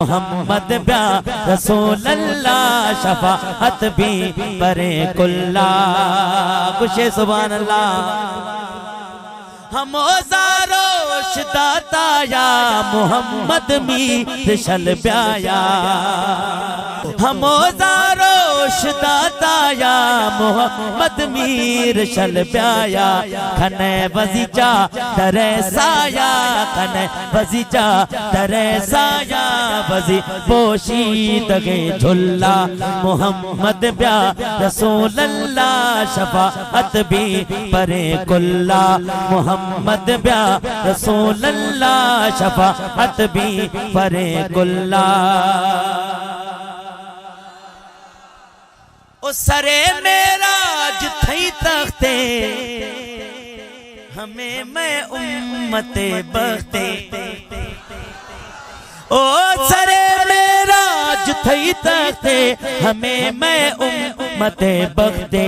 मोहम्मद ब्या रसूल अल्लाह शफाअत भी परे कुल्ला कुशे सुभान अल्लाह। हम ज़ारोश दाता या मोहम्मद मीर शल ब्याया हम ज़ारोश दाता या मोहम्मद मीर शल ब्याया खने वजीचा तरे साया खने वजीचा तरे साया वजी पोशीदगे झुल्ला मोहम्मद ब्या रसूल अल्लाह शफाअत भी परे कुल्ला मोहम्मद ब्या रसूल अल्लाह शफाअत भी परे कुल्ला। ओ सरे मेराज थई तख्ते हमें मैं उम्मते बख्ते ओ सरे मेराज थई तख्ते हमें मैं उम्मते बख्ते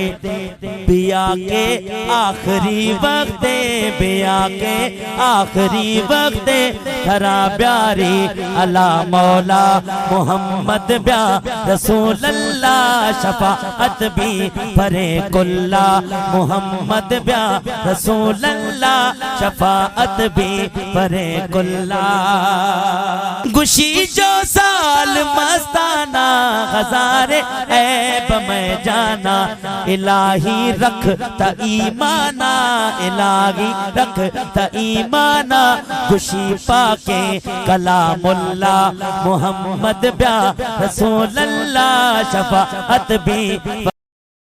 बिया के आखिरी वक्ते बिया के आखिरी वक्ते खरा प्यारी अला मौला मोहम्मद ब्या रसूल अल्लाह शफाअत भी परे कुल्ला मोहम्मद ब्या रसूल अल्लाह शफाअत भी परे कुल्ला। गुशी जो साल मस्ताना हजारे ऐब में जाना इलाही रख ता ईमाना इलाही रख ता ईमाना गुशी पाके कलामुल्ला मोहम्मद ब्या रसूल अल्लाह शफाअत भी